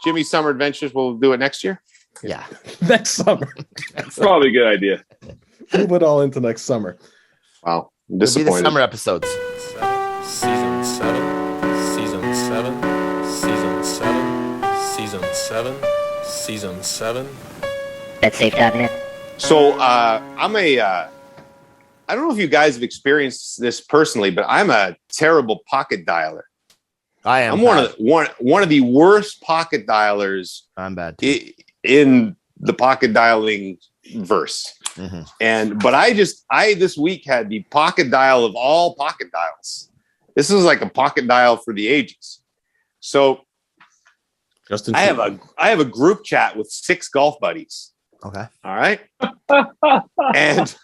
Jimmy's Summer Adventures. We'll do it next year. Yeah. Next summer. That's probably a good idea. Move it all into next summer. Wow. I'm It'll be the disappointed. summer episodes. Season 7, Season 7, Season 7, Season 7, Season 7. BetSafe.net. So I don't know if you guys have experienced this personally, but I'm a terrible pocket dialer. I am. I'm one of the worst pocket dialers I'm bad too. in the pocket dialing verse. Mm-hmm. But I this week had the pocket dial of all pocket dials. This is like a pocket dial for the ages. So Justin, I have a group chat with 6 golf buddies. Okay. All right. And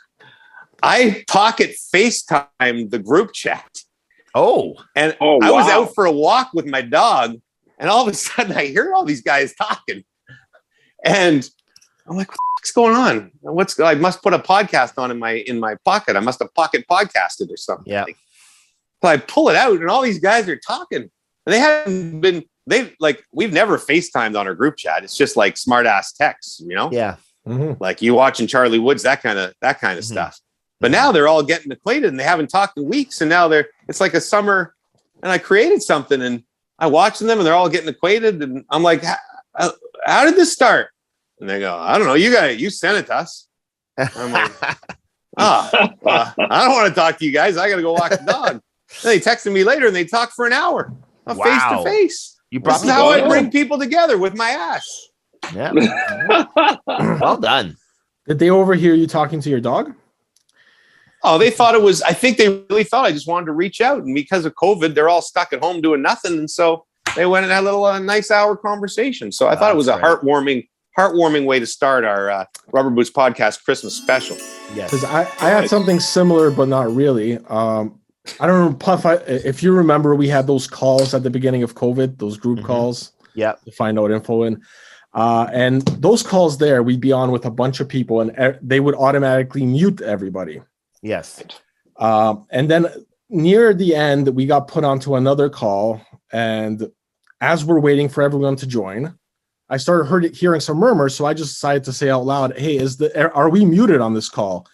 I pocket FaceTime the group chat. Oh. And Oh, I was wow. out for a walk with my dog, and all of a sudden I hear all these guys talking. And I'm like, what's going on? I must put a podcast on in my pocket. I must have pocket podcasted or something. Yeah. So I pull it out, and all these guys are talking. And we've never FaceTimed on our group chat. It's just like smart ass texts, you know? Yeah. Mm-hmm. Like you watching Charlie Woods, that kind of Mm-hmm. stuff. But now they're all getting acquainted, and they haven't talked in weeks. And now it's like a summer, and I created something, and I watching them, and they're all getting acquainted. And I'm like, how did this start? And they go, I don't know. You sent it to us. I'm like, I don't want to talk to you guys. I got to go walk the dog. And they texted me later, and they talked for an hour, face Wow. to face. You brought This is how I bring people together with my ass. Yeah. Well done. Did they overhear you talking to your dog? Oh, they thought it was, I think they really thought I just wanted to reach out. And because of COVID, they're all stuck at home doing nothing. And so they went and had a little nice hour conversation. So I thought it was a heartwarming way to start our Rubber Boots Podcast Christmas special. Yes. Because I had something similar, but not really. I don't know, Puff, if you remember, we had those calls at the beginning of COVID, those group calls Yeah. to find out info in. And those calls there, we'd be on with a bunch of people, and they would automatically mute everybody. Yes. And then near the end, we got put onto another call. And as we're waiting for everyone to join, I started hearing some murmurs. So I just decided to say out loud, hey, are we muted on this call?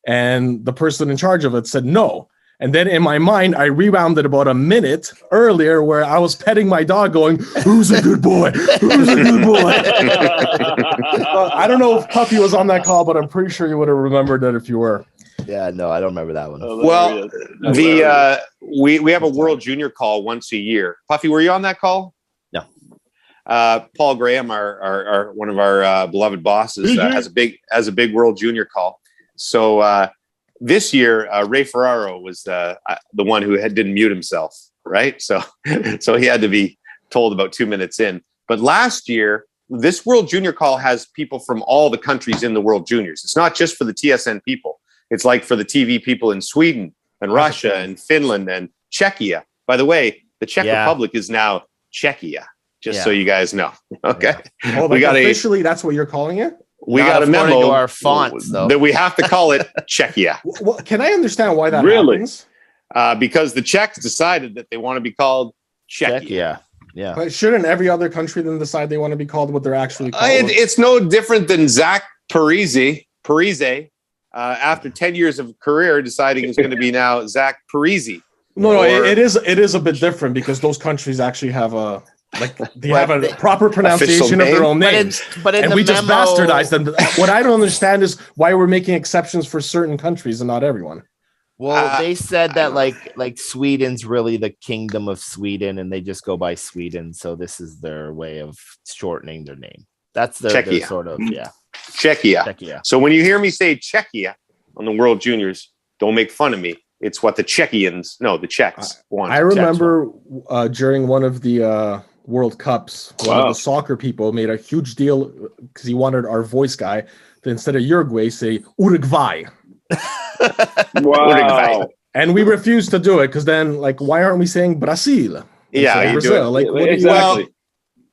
And the person in charge of it said no. And then in my mind, I rewound it about a minute earlier where I was petting my dog going, who's a good boy? Who's a good boy? I don't know if Puffy was on that call, but I'm pretty sure you would have remembered that if you were. Yeah, no, I don't remember that one. Well, we have a World Junior call once a year. Puffy, were you on that call? No. Paul Graham, our one of our beloved bosses, has a big World Junior call. So this year, Ray Ferraro was the one who didn't mute himself, right? So he had to be told about 2 minutes in. But last year, this World Junior call has people from all the countries in the World Juniors. It's not just for the TSN people. It's like for the TV people in Sweden and Russia and Finland and Czechia. By the way, the Czech Republic is now Czechia, just so you guys know. Okay. Yeah. Oh, we got officially, that's what you're calling it? We got a memo to our fonts, though, that we have to call it Czechia. Well, can I understand why that Really? happens? Because the Czechs decided that they want to be called Czechia. Yeah. But shouldn't every other country then decide they want to be called what they're actually called? It's no different than Zach Parise, after 10 years of career, deciding it's going to be now Zach Parise. No, it is a bit different because those countries actually have a proper pronunciation of their own names. But we just bastardized them. What I don't understand is why we're making exceptions for certain countries and not everyone. Well, they said that like Sweden's really the kingdom of Sweden, and they just go by Sweden. So this is their way of shortening their name. That's their sort of Czechia. So when you hear me say Czechia on the World Juniors, don't make fun of me. It's what the Czechs want. I remember during one of the World Cups, one of the soccer people made a huge deal because he wanted our voice guy to, instead of Uruguay, say Uruguay. Wow. And we refused to do it because then, why aren't we saying Brazil? Yeah, Brazil. Exactly.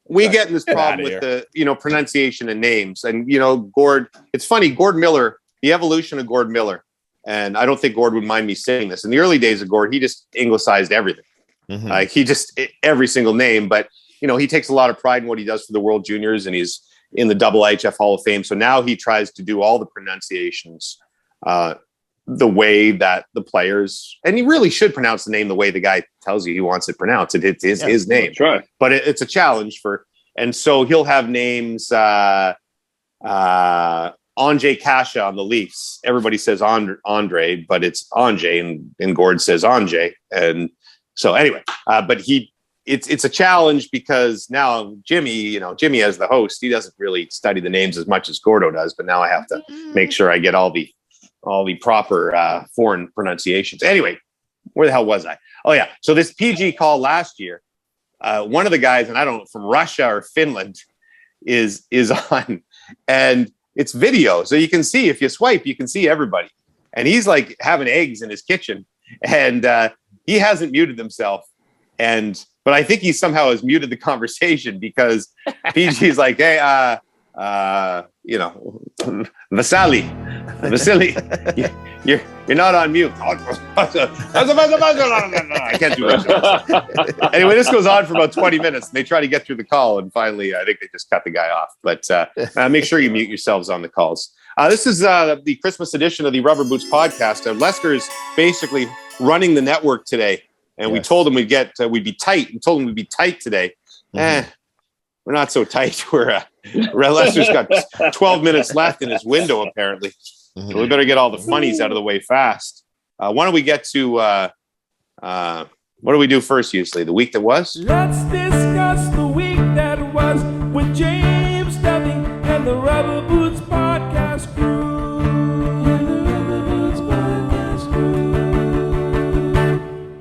We get in this problem with the pronunciation and names, and Gord. It's funny, Gord Miller, the evolution of Gord Miller, and I don't think Gord would mind me saying this. In the early days of Gord, he just anglicized everything. He just every single name. But he takes a lot of pride in what he does for the World Juniors, and he's in the IIHF Hall of Fame. So now he tries to do all the pronunciations the way that the players, and he really should pronounce the name the way the guy tells you he wants it pronounced. It's his name. Try. But it's a challenge and so he'll have names, Anjay Kasha on the Leafs. Everybody says Andre, but it's Anjay, and Gord says Anjay. And so anyway, but it's a challenge because now Jimmy as the host, he doesn't really study the names as much as Gordo does, but now I have to make sure I get all the proper foreign pronunciations. Anyway, where the hell was I? Oh yeah. So this PG call last year, one of the guys, and I don't know, from Russia or Finland is on, and it's video. So you can see, if you swipe, you can see everybody. And he's like having eggs in his kitchen, and he hasn't muted himself. But I think he somehow has muted the conversation because PG's like, hey, Vasily, you're not on mute. I can't do Russian. Anyway, this goes on for about 20 minutes. And they try to get through the call, and finally, I think they just cut the guy off. But make sure you mute yourselves on the calls. This is the Christmas edition of the Rubber Boots podcast. Lester's basically running the network today. And we told him we'd be tight. We told him we'd be tight today. We're not so tight. Lester's got 12 minutes left in his window, apparently. So we better get all the funnies out of the way fast. Why don't we get to what do we do first usually? The week that was? Let's discuss the week that was with James Duffy and the Rubber Boots podcast crew.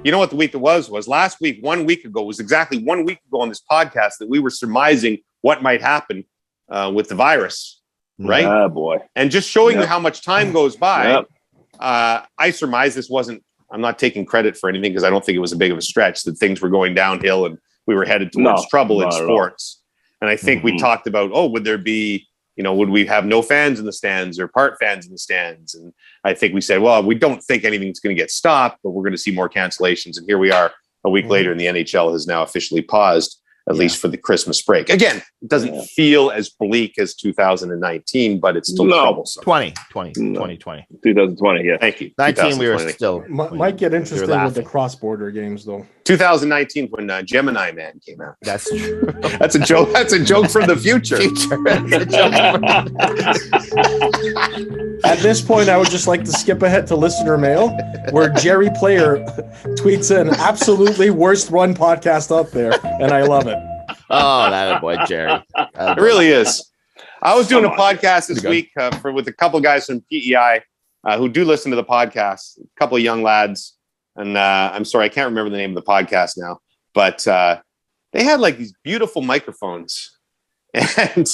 You know what the week that was last week, 1 week ago, was exactly 1 week ago on this podcast that we were surmising what might happen with the virus, right? Ah, boy. And just showing you how much time goes by, I surmise this wasn't, I'm not taking credit for anything because I don't think it was a big of a stretch, that things were going downhill and we were headed towards trouble in sports. And I think we talked about, would there be, would we have no fans in the stands or part fans in the stands? And I think we said, well, we don't think anything's going to get stopped, but we're going to see more cancellations. And here we are a week later, and the NHL has now officially paused, at least for the Christmas break. Again, it doesn't feel as bleak as 2019, but it's still troublesome. 2020, 2020, yeah. Thank you. 19, we were still. Might get interested with the cross-border games, though. 2019, when Gemini Man came out. That's true. That's a joke. That's a joke from the future. At this point, I would just like to skip ahead to listener mail, where Jerry Player tweets in absolutely worst run podcast up there, and I love it. Oh, that boy, Jerry. It really is. I was doing a podcast this week with a couple of guys from PEI who do listen to the podcast, a couple of young lads. And I'm sorry, I can't remember the name of the podcast now, but they had like these beautiful microphones. And,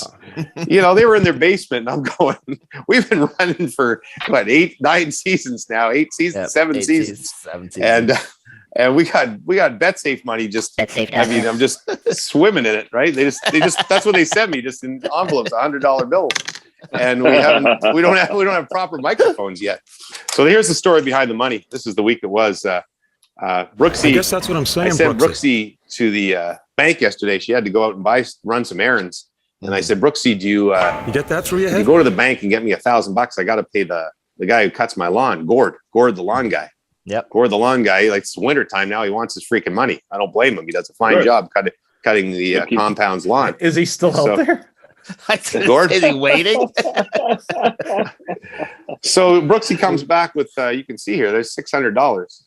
they were in their basement, and I'm going, we've been running for 9 seasons now, 8 seasons, 7 seasons. 7 seasons. And we got BetSafe money. I'm just swimming in it, right? They just that's what they sent me, just in envelopes, $100 bills. And we don't have proper microphones yet. So here's the story behind the money. This is the week it was. Brooksy, I guess that's what I'm saying. I sent Brooksy to the bank yesterday. She had to go out and run some errands. And I said, Brooksy, do you get that through your head? You go to the bank and get me $1,000. I got to pay the guy who cuts my lawn, Gord, the lawn guy. Yep. Gord, the lawn guy. Like, it's winter time now. He wants his freaking money. I don't blame him. He does a fine job cutting the compound's lawn. Is he still out there? Gord? Is he waiting? So Brooksy comes back with, you can see here, there's $600.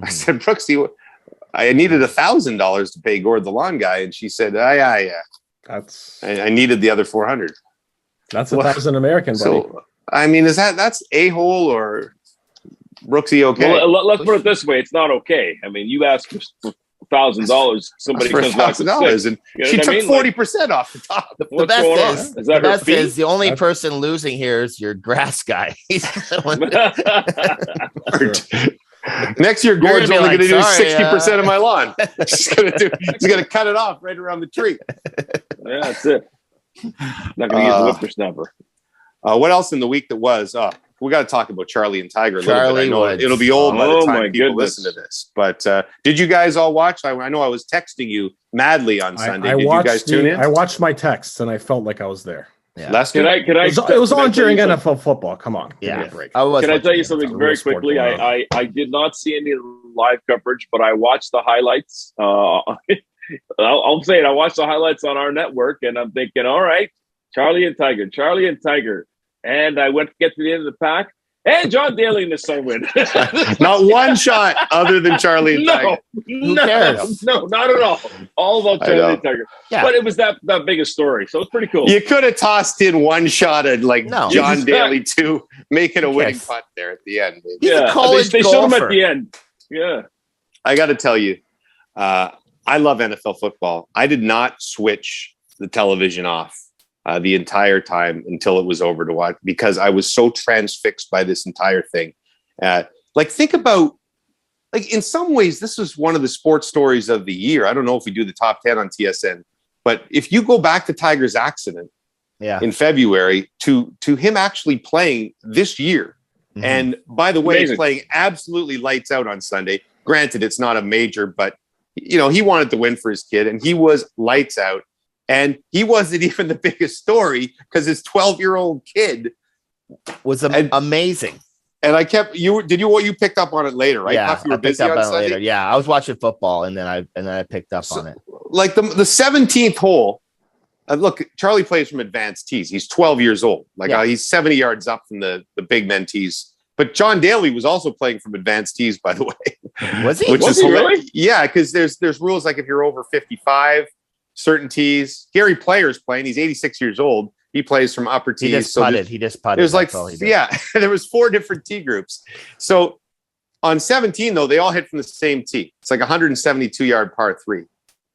I said, Brooksy, I needed $1,000 to pay Gord, the lawn guy. And she said, yeah. I needed the other 400. That's 1,000 American, buddy. So, I mean, that's a-hole or Brooksy okay? Well, let's put it this way. It's not okay. I mean, you ask for $1,000, somebody for comes back with $1,000, and she took 40% off the top. The best is the only person losing here is your grass guy. Next year, Gord's only going to do 60% of my lawn. He's going to cut it off right around the tree. Yeah, that's it. Not going to use the whippersnapper. What else in the week that was? we got to talk about Charlie and Tiger a little Charlie bit. I know Woods. it'll be old by the Oh, time my people goodness. listen to this. But did you guys all watch? I know I was texting you madly on Sunday. Did you guys tune in? I watched my texts and I felt like I was there. Yeah. Lester? It was on during NFL football. Come on. Give me Yeah. a break. Can I tell you something very quickly? I did not see any live coverage, but I watched the highlights. I'll say it. I watched the highlights on our network, and I'm thinking, all right, Charlie and Tiger. And I went to get to the end of the pack, and John Daly and his son win. Not one shot other than Charlie and Tiger. No, not at all. All about Charlie and Tiger. Yeah. But it was that biggest story, so it's pretty cool. You could have tossed in one shot at No. John Daly too, making a winning putt there at the end. Maybe. He's a college they showed him golfer. at the end. Yeah. I got to tell you, I love NFL football. I did not switch the television off the entire time until it was over to watch because I was so transfixed by this entire thing. Think about, in some ways, this was one of the sports stories of the year. I don't know if we do the top 10 on TSN, but if you go back to Tiger's accident in February to him actually playing this year, and by the way, Amazing. playing absolutely lights out on Sunday. Granted, it's not a major, but he wanted to win for his kid, and he was lights out. And he wasn't even the biggest story because his 12-year-old kid was amazing. And I kept you picked up on it later, right? Yeah, After you were I picked busy up on on it Sunday? later. Yeah, I was watching football and then I picked up on it. Like the 17th hole. Look, Charlie plays from advanced tees. He's 12 years old. He's 70 yards up from the big men tees. But John Daly was also playing from advanced tees, by the way. Was he? Was he really? Yeah, because there's rules like if you're over 55, certain tees. Gary Player's playing. He's 86 years old. He plays from upper tees. He just putted. There's there was 4 different tee groups. So on 17, though, they all hit from the same tee. It's like 172-yard par 3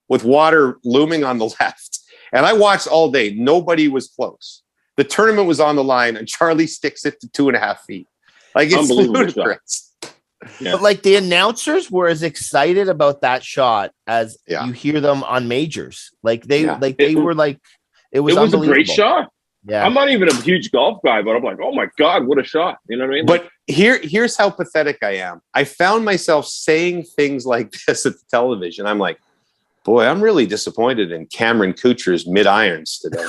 with water looming on the left. And I watched all day. Nobody was close. The tournament was on the line, and Charlie sticks it to 2.5 feet. It's ludicrous. Yeah. But the announcers were as excited about that shot as you hear them on majors. It was a great shot. Yeah. I'm not even a huge golf guy, but I'm like, oh my God, what a shot. You know what I mean? But here's how pathetic I am. I found myself saying things like this at the television. I'm like, boy, I'm really disappointed in Cameron Kuchar's mid-irons today.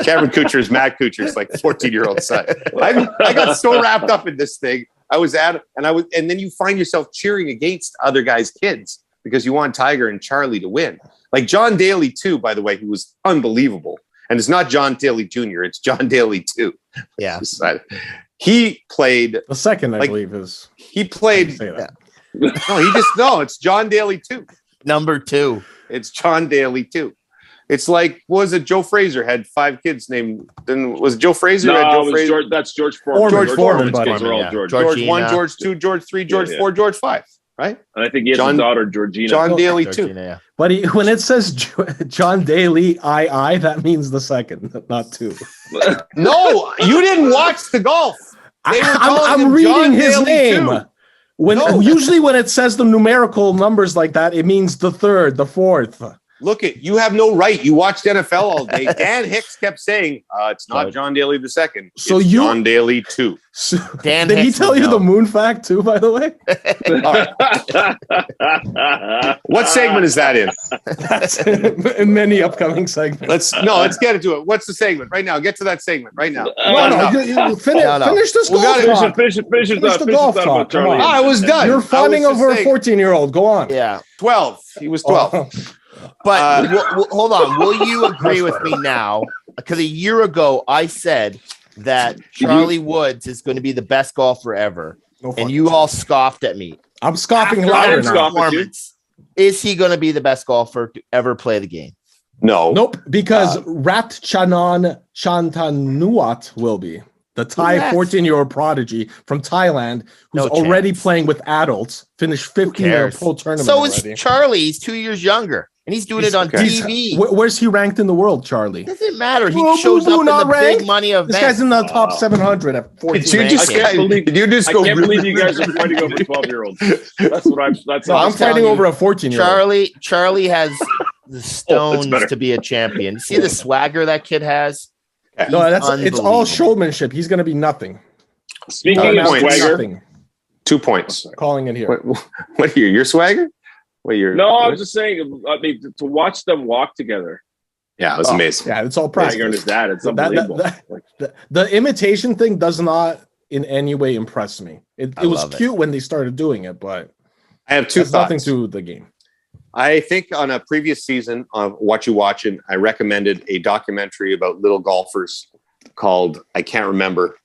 Cameron Kuchar's Matt Kuchar's 14-year-old son. I got so wrapped up in this thing. And then you find yourself cheering against other guys' kids because you want Tiger and Charlie to win. John Daly too, by the way, who was unbelievable. And it's not John Daly Jr., it's John Daly too. Yeah. He played the second, I believe, is he played. Say that. It's John Daly too. Number 2. It's John Daly too. It's what was it? Joe Frazier had 5 kids named. Then was it Joe Frazier? That's George Foreman. George Foreman's buddy. kids are all George. George 1, George 2, George 3, George 4, George 5. Right? And I think he has a daughter, Georgina. John Daly Georgina, too. yeah. But when it says John Daly, that means the second, not 2. No, you didn't watch the golf. I'm reading his name. Usually when it says the numerical numbers like that, it means the 3rd, the 4th. Look, you have no right. You watched NFL all day. Dan Hicks kept saying, it's not John Daly the second. It's John Daly 2. Did he tell you the moon fact too, by the way? What segment is that in? That's in many upcoming segments. Let's get into it. What's the segment right now? Get to that segment right now. Finish this golf talk. Finish the golf talk. Come on. I was done. You're fawning over a 14-year-old. Go on. Yeah. 12. He was 12. But hold on. Will you agree with me now? Because a year ago, I said that Charlie Woods is going to be the best golfer ever. And you all scoffed at me. I'm scoffing louder now. Is he going to be the best golfer to ever play the game? No. Nope. Because Ratchanan Chantanuat will be. The Thai 14-year-old prodigy from Thailand who's already playing with adults, finished 15th in a pro tournament. So is Charlie. He's 2 years younger. And he's doing it on TV. Where's he ranked in the world, Charlie? Doesn't matter. He shows up in the big money events. This guy's in the top 700 at 14. I can't believe you guys are fighting over 12-year-olds. I'm fighting over a 14-year-old. Charlie has the stones to be a champion. See the swagger that kid has? No, it's all showmanship. He's going to be nothing. Speaking of swagger, nothing. 2 points. Calling it here. What are you? Your swagger? I was just saying. I mean, to watch them walk together. Yeah, it was amazing. Yeah, it's all practice. Swagger and his dad. It's unbelievable. The imitation thing does not in any way impress me. It was cute when they started doing it, but I have two thoughts. Nothing to do with the game. I think on a previous season of What You Watching, I recommended a documentary about little golfers called, I can't remember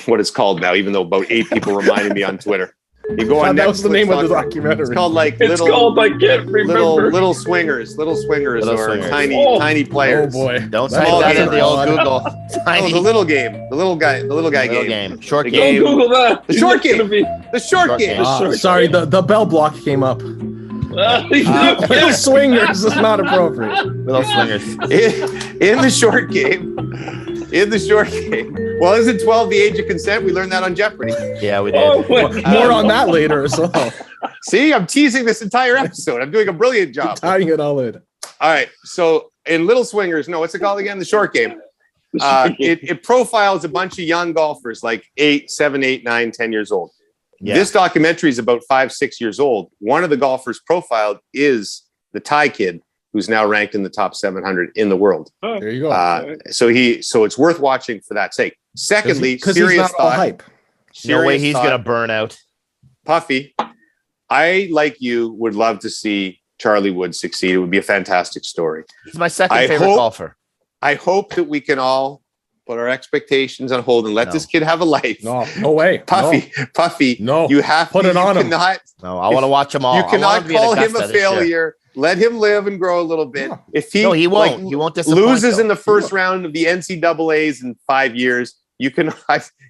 what it's called now, even though about 8 people reminded me on Twitter. You go on that Netflix, was the name of the documentary. It's called like I can't remember. Little swingers or Swingers. tiny players. Oh boy! Don't type that in the old Google. Tiny. The little game, the little guy game. Short The game. Don't Google that. The short game. The short game. Sorry, the bell block came up. Little swingers is not appropriate. Little swingers. In the short game. Well, isn't 12 the age of consent? We learned that on Jeopardy. Yeah, we did. More on that later as well. See, I'm teasing this entire episode. I'm doing a brilliant job. Tying it all in. All right. So in Little Swingers, what's it called again? The short game. It profiles a bunch of young golfers, like 7, 8, 9, 10 years old. Yeah. This documentary is about 5, 6 years old. One of the golfers profiled is the Thai kid, who's now ranked in the top 700 in the world. There you go. So it's worth watching for that sake. Secondly, because he's not all hype. No way he's gonna burn out. Puffy, I, like you, would love to see Charlie Wood succeed. It would be a fantastic story. He's my second favorite golfer. I hope that we can all put our expectations on hold and let this kid have a life. No way. Puffy, no. You have put it on him. No, I want to watch them all. You cannot call him a failure. Let him live and grow a little bit. Yeah. If he won't. He won't disappoint. Loses in the first round of the NCAAs in 5 years, you can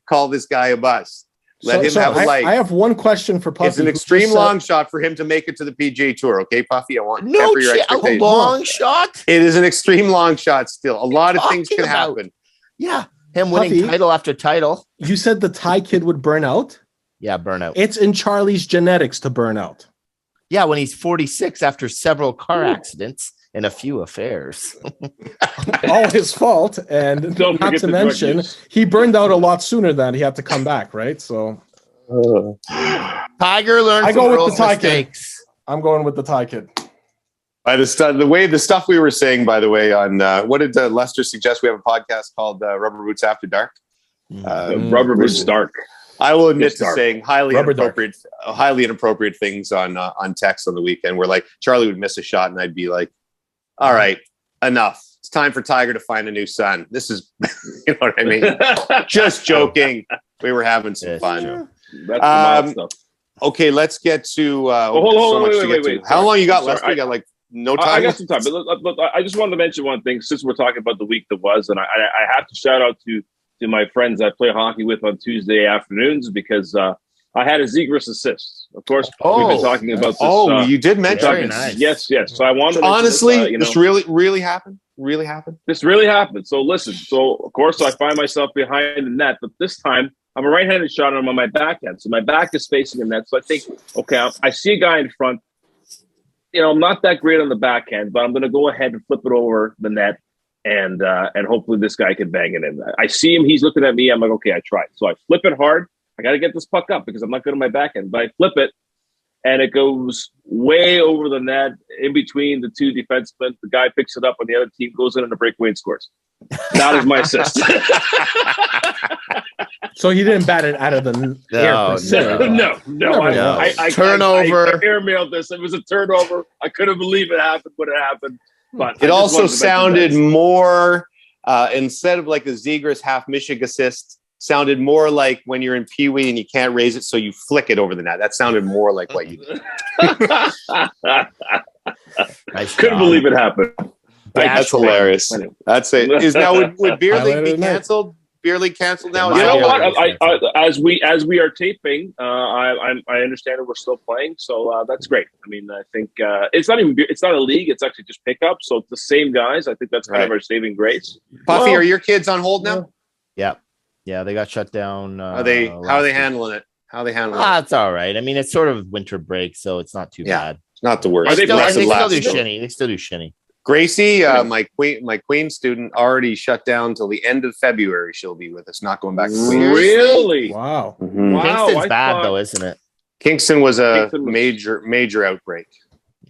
call this guy a bust. Let him have a life. I have one question for Puffy. It's an extreme long shot for him to make it to the PGA Tour. Okay, Puffy? I want to temper your expectations. A long shot? It is an extreme long shot still. A lot of things can happen. Yeah. Him winning title after title. You said the Thai kid would burn out? Yeah, burn out. It's in Charlie's genetics to burn out. Yeah, when he's 46 after several car accidents and a few affairs. All his fault. And not to mention, he burned out a lot sooner than he had to come back, right? So Tiger learned from Earl's mistakes. I'm going with the Thai kid. By the stuff we were saying, by the way, on what did Lester suggest? We have a podcast called Rubber Boots After Dark. Rubber Boots Dark. I will admit to saying highly inappropriate things on text on the weekend, where like Charlie would miss a shot and I'd be like, all right, enough. It's time for Tiger to find a new son. This is, you know what I mean? Just joking. We were having some fun. That's stuff. Okay, let's get to wait. How long you got left? We got like no time. I got some time, but I just wanted to mention one thing since we're talking about the week that was, and I have to shout out to my friends I play hockey with on Tuesday afternoons because I had a Zegras assist. Of course, we've been talking about this. You did mention it. Yes. So I wanted to honestly, this really happened. Really happened. This really happened. So listen. So of course, I find myself behind the net, but this time I'm a right-handed shot and I'm on my backhand. So my back is facing the net. So I think, okay, I see a guy in front. You know, I'm not that great on the backhand, but I'm going to go ahead and flip it over the net. And hopefully this guy can bang it in. I see him. He's looking at me. I'm like, okay, I tried. So I flip it hard. I got to get this puck up because I'm not good on my backhand. But I flip it, and it goes way over the net in between the two defensemen. The guy picks it up on the other team, goes in a breakaway and scores. That is my assist. So he didn't bat it out of the air. No. I turnover. I airmailed this. It was a turnover. I couldn't believe it happened when it happened. But it also sounded more, instead of like a Zegras half Michigan assist, sounded more like when you're in Pee Wee and you can't raise it, so you flick it over the net. That sounded more like what you did. Couldn't believe it happened. That's hilarious. That's it. Would Beer League be canceled? Beer League canceled now? You know what? As we are taping, I understand that we're still playing, so that's great. I mean, I think it's not a league; it's actually just pickup. So it's the same guys. I think that's kind of our saving grace. Puffy, are your kids on hold now? Yeah, they got shut down. How are they handling it? It's all right. I mean, it's sort of winter break, so it's not too bad. It's not the worst. They still do shinny. Gracie, my Queen student, already shut down till the end of February. She'll be with us, not going back to Queen. Really? Wow. Mhm. Wow. Kingston's I bad thought- though, isn't it? Kingston was a Kingston was- major outbreak.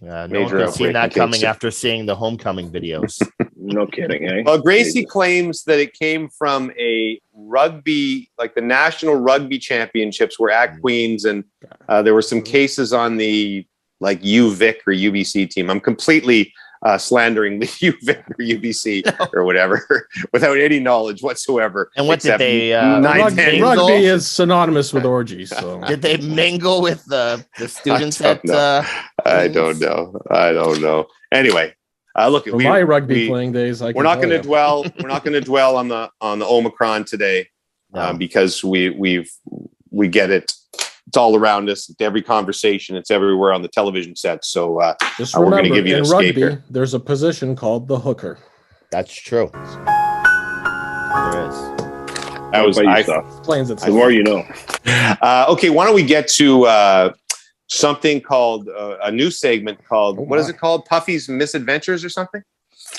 No one Major could have seen outbreak that in coming Kingston. after seeing the homecoming videos. No kidding, eh? Well, Gracie claims that it came from a rugby, like the National Rugby Championships were at Queens, and there were some cases on the like UVic or UBC team. I'm completely slandering the UVic or UBC or whatever without any knowledge whatsoever. And what did except they? 9-10. Rugby is synonymous with orgies. So Did they mingle with the students I at? don't know. I don't know. Anyway, look, for my rugby playing days, we're not going to dwell. We're not going to dwell on the Omicron today because we get it. It's all around us. It's every conversation. It's everywhere on the television set. So just we're remember, going to give you an in escape rugby, here. there's a position called the hooker. That's true. There is. That was Explains The itself. more you know. okay. Why don't we get to something called a new segment called what is it called? Puffy's Misadventures or something?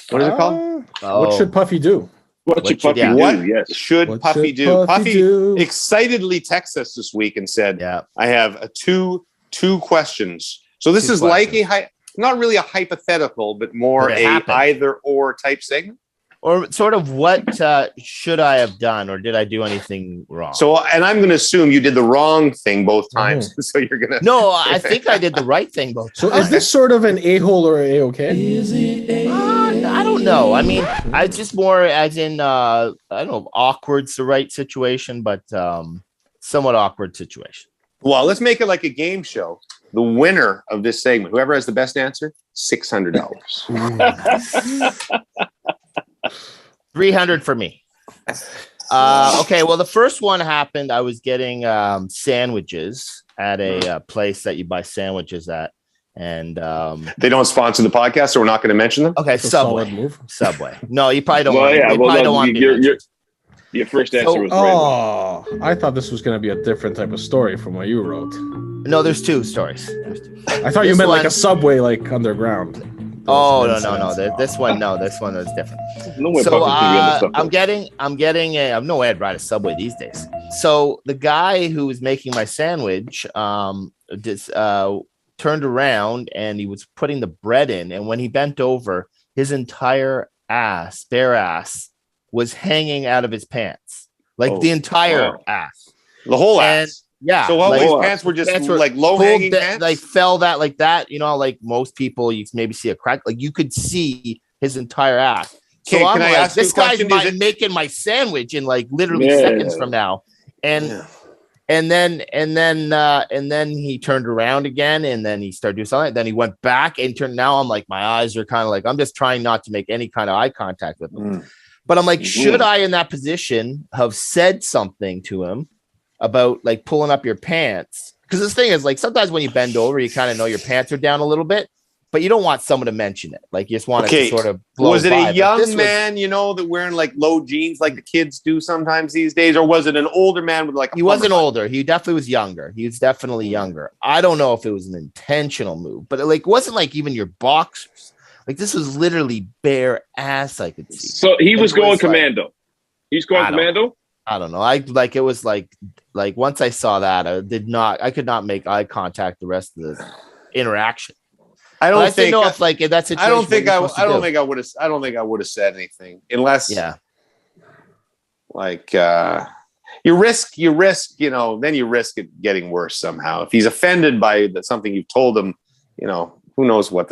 What is it called? What should Puffy do? What should Puffy yeah. do? What Yes. should What Puffy should do? Puffy do? Excitedly texted us this week and said, Yeah. I have two questions. So this Two is questions. like not really a hypothetical, but more Could it a happen? either or type segment. Or sort of what should I have done, or did I do anything wrong? So, and I'm going to assume you did the wrong thing both times. So you're going to. no, I think I did the right thing both So times. is this sort of an a-hole or a-okay? I don't know. I mean, I just more as in I don't know, awkward's the right situation, but somewhat awkward situation. Well, let's make it like a game show. The winner of this segment, whoever has the best answer, $600. 300 for me. Okay, well, the first one happened. I was getting sandwiches at a place that you buy sandwiches at, and They don't sponsor the podcast, so we're not going to mention them. okay, That's a solid Subway. move. Subway. No, you probably don't. Well, want, yeah, you well, probably no, don't want me to your- mention. Your first answer So- was right. Oh, I thought this was going to be a different type of story from what you wrote. No, there's two stories. There's two. I thought you This meant like one- a subway, like underground. Oh no, Those no, no. incidents. This one, no. This one was different. No way So Puffy can be on the subway. I'm getting a. I'm no way I'd ride a Subway these days. So the guy who was making my sandwich, just turned around and he was putting the bread in, and when he bent over, his entire ass, bare ass, was hanging out of his pants, like Oh, the entire wow. ass. The whole And ass. yeah, So like, his pants were just pants were like low pulled hanging da- pants. like fell that like that. You know, like most people, you maybe see a crack. Like you could see his entire ass. So Okay, I'm can I like, ask you this a guy's question? Is it- making my sandwich in like literally Yeah. seconds from now, and Yeah. and then he turned around again, and then he started doing something. Then he went back and turned. Now I'm like, my eyes are kind of like, I'm just trying not to make any kind of eye contact with him. But I'm like, should I in that position have said something to him about like pulling up your pants? Because this thing is like sometimes when you bend over, you kind of know your pants are down a little bit, but you don't want someone to mention it. Like you just want it Okay, to sort of blow Was it by. a But young this was- man, you know, that wearing like low jeans like the kids do sometimes these days? Or was it an older man with like a He wasn't plumber? older. He definitely was younger. He was definitely younger. I don't know if it was an intentional move, but it like wasn't like even your boxers. Like this was literally bare ass. I could see. So he was It going was like- commando. He's going I don't- commando. I don't know. I like it was like once I saw that, I could not make eye contact the rest of the interaction. I But don't I didn't think. know if like in that situation. I don't think I. what you're I don't supposed to think I would have. I don't think I would have said anything unless. do. Yeah. Like you risk. You know. Then you risk it getting worse somehow. If he's offended by something you've told him, you know, who knows what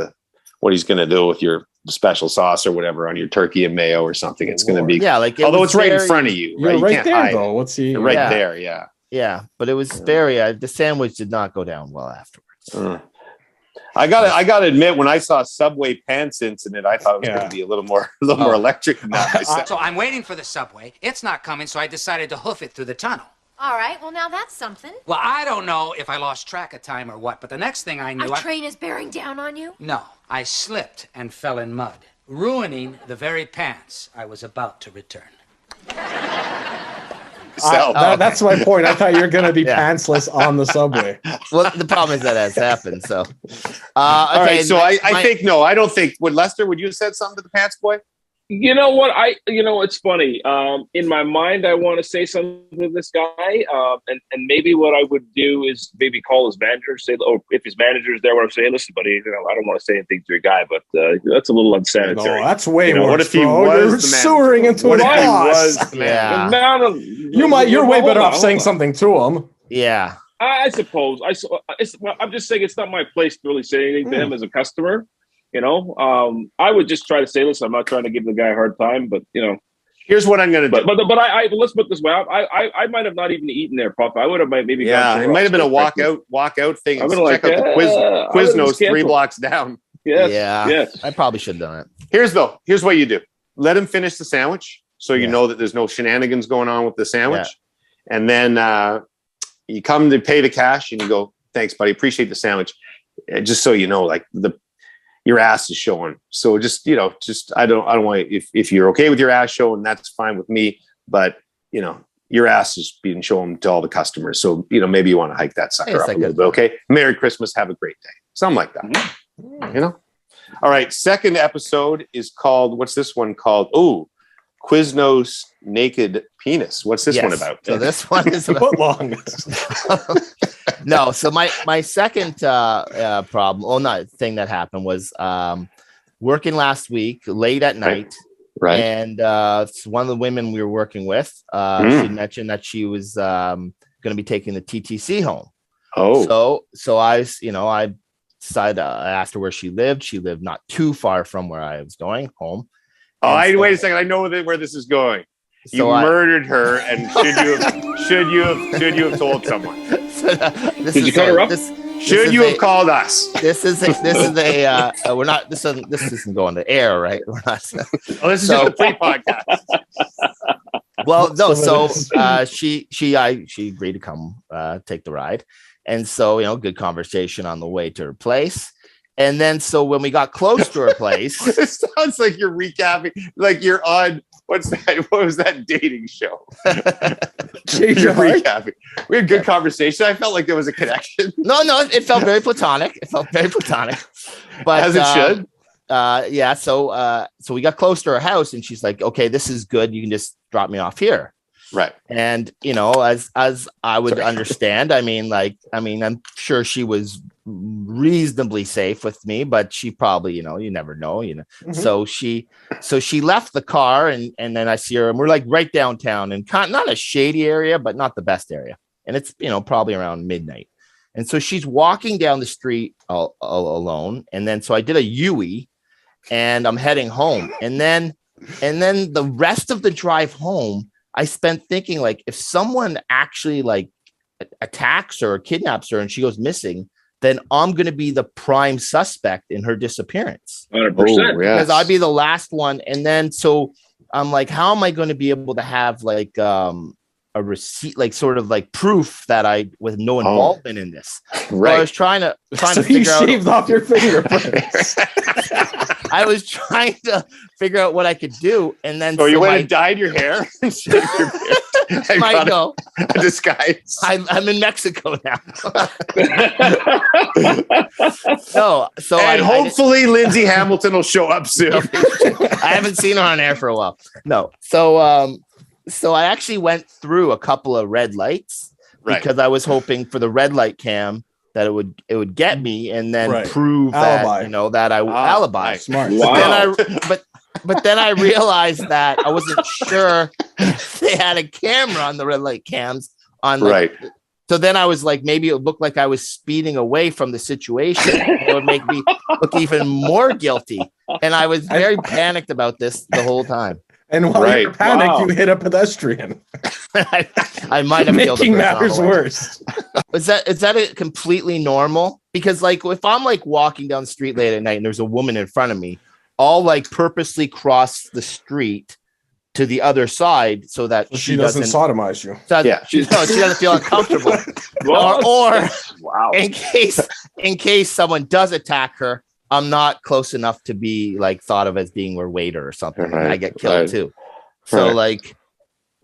he's going to do with your special sauce or whatever on your turkey and mayo or something. It's going to be. Yeah. Like Although was it's right in very- front of you, You're right? You right can't there, hide though. What's he? it. Right Yeah. there, yeah. Yeah, but it was very. The sandwich did not go down well afterwards. I gotta admit, when I saw Subway pants incident, I thought it was going to be a little more electric than that. myself. So I'm waiting for the subway. It's not coming, so I decided to hoof it through the tunnel. All right, well, now that's something. Well, I don't know if I lost track of time or what, but the next thing I knew, A train is bearing down on you? No, I slipped and fell in mud, ruining the very pants I was about to return. That's my point. I thought you were going to be pantsless on the subway. Well, the problem is that has happened. So, all right. So I think no. I don't think. Would Lester? Would you have said something to the pants boy? You know what? It's funny. In my mind, I want to say something to this guy, and maybe what I would do is maybe call his manager, say, or if his manager is there, what I'm saying, listen, buddy, I don't want to say anything to your guy, but that's a little unsanitary. No, that's way worse. What if he was the sewering into his boss? Yeah. You're way better off saying something to him. Yeah. I suppose. I'm just saying it's not my place to really say anything to him as a customer. I would just try to say, listen, I'm not trying to give the guy a hard time, but here's what I'm going to do. But let's put it this way. I might have not even eaten there, Puff. I would have maybe. Yeah, it might have been a walkout thing. I'm Check out the Quiznos 3 blocks down. Yes, yeah. Yes. I probably should have done it. Here's what you do. Let him finish the sandwich, so you know that there's no shenanigans going on with the sandwich, and then you come to pay the cash, and you go, "Thanks, buddy. Appreciate the sandwich." Just so you know, like your ass is showing. So just I don't want if you're okay with your ass showing, that's fine with me. But your ass is being shown to all the customers. So maybe you want to hike that sucker up a little bit. Okay. Merry Christmas. Have a great day. Something like that. All right. Second episode is called. What's this one called? Oh, Quiznos Naked Penis. What's this one about? So this one is about long. No, so my second thing that happened was working last week late at night. Right. And one of the women we were working with, she mentioned that she was going to be taking the TTC home. Oh. So I decided, I asked her where she lived. She lived not too far from where I was going home. Wait a second. I know where this is going. You murdered her, and should you have told someone? Did you cut her up? Should you have called us? This isn't going to air, right? We're not. This is just a pre-podcast. Well, no. So she agreed to come take the ride, and so good conversation on the way to her place. And then, so when we got close to her place, it sounds like you're recapping, like you're on. What's that? What was that dating show? You're recapping. We had good conversation. I felt like there was a connection. No, it felt very platonic. But as it should. So we got close to her house, and she's like, "Okay, this is good. You can just drop me off here." Right. And as I would understand, I'm sure she was reasonably safe with me, but she probably, you never know, Mm-hmm. So she left the car, and then I see her, and we're like right downtown, and not a shady area, but not the best area. And it's, probably around midnight. And so she's walking down the street all alone. And then, so I did a U-E, and I'm heading home. And then the rest of the drive home, I spent thinking, like, if someone actually like attacks her or kidnaps her and she goes missing, then I'm going to be the prime suspect in her disappearance. 100%. Because I'd be the last one. And then, so I'm like, how am I going to be able to have like a receipt, like sort of like proof that I with no involvement in this? Right. So I was trying to figure out. Shaved off your fingerprints. I was trying to figure out what I could do, and then you went and dyed your hair and shaved your beard. Might go a disguise. I'm in Mexico now. Hopefully Lindsay Hamilton will show up soon. I haven't seen her on air for a while. No, so I actually went through a couple of red lights because I was hoping for the red light cam that it would get me and then prove alibi. that I alibi. Smart. Wow. But then I realized that I wasn't sure if they had a camera on the red light cams on So then I was like, maybe it would look like I was speeding away from the situation. It would make me look even more guilty. And I was very panicked about this the whole time. And while you're panicked, you hit a pedestrian. I might have making matters worse. Is that completely normal? Because like if I'm like walking down the street late at night and there's a woman in front of me, I'll like purposely cross the street to the other side so that she doesn't sodomize you. She doesn't feel uncomfortable. or in case someone does attack her, I'm not close enough to be like thought of as being her waiter or something. I get killed too. So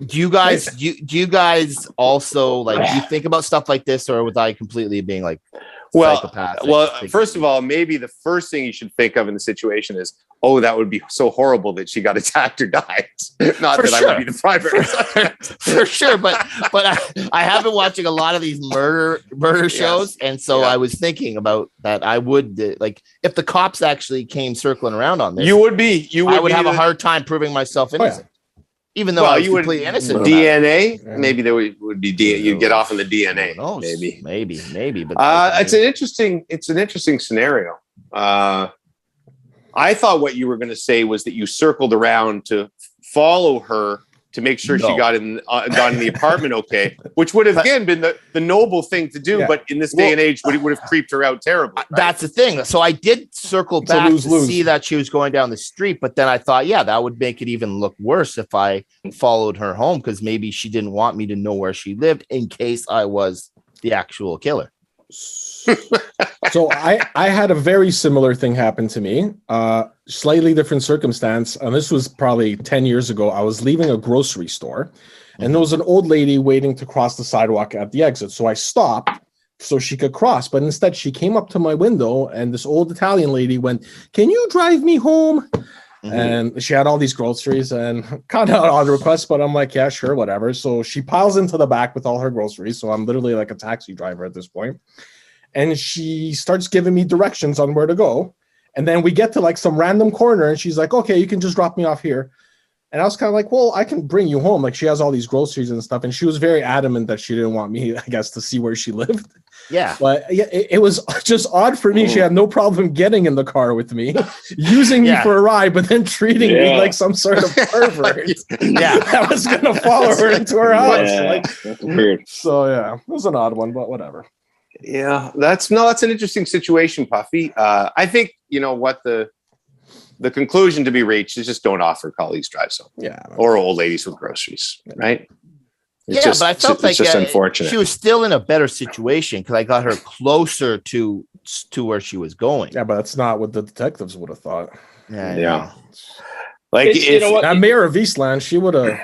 Do you guys do you guys also like do you think about stuff like this, or was I completely being like psychopathic? Well, first of all, maybe the first thing you should think of in the situation is, oh, that would be so horrible that she got attacked or died. Not For that sure. I would be the primary suspect. For sure, but I have been watching a lot of these murder shows, and so I was thinking about that. I would like if the cops actually came circling around on this. I would have a hard time proving myself innocent, even though I was completely innocent. DNA, maybe there would be you'd get off on the DNA. Maybe. But it's an interesting scenario. I thought what you were going to say was that you circled around to follow her to make sure she got in the apartment okay, which would have again been the noble thing to do, but in this day and age would have creeped her out terribly. Right? That's the thing. So I did circle back to see that she was going down the street, but then I thought, that would make it even look worse if I followed her home, because maybe she didn't want me to know where she lived in case I was the actual killer. So I had a very similar thing happen to me, slightly different circumstance. And this was probably 10 years ago. I was leaving a grocery store and there was an old lady waiting to cross the sidewalk at the exit. So I stopped so she could cross, but instead she came up to my window and this old Italian lady went, "Can you drive me home?" And she had all these groceries and kind of odd request, but I'm like, yeah, sure, whatever. So she piles into the back with all her groceries. So I'm literally like a taxi driver at this point. And she starts giving me directions on where to go. And then we get to like some random corner and she's like, "Okay, you can just drop me off here." And I was kind of like, "Well, I can bring you home." Like she has all these groceries and stuff. And she was very adamant that she didn't want me, I guess, to see where she lived. Yeah. But it was just odd for me. She had no problem getting in the car with me, using me for a ride, but then treating me like some sort of pervert. I was going to follow her into her house. That's weird. So, it was an odd one, but whatever. Yeah, that's an interesting situation, Puffy. I think, what the conclusion to be reached is just don't offer colleagues drives home. Yeah. Or old ladies with groceries, right? But I felt like just unfortunate. She was still in a better situation because I got her closer to where she was going. Yeah, but that's not what the detectives would have thought. Yeah. Like that mayor of Eastland, she would have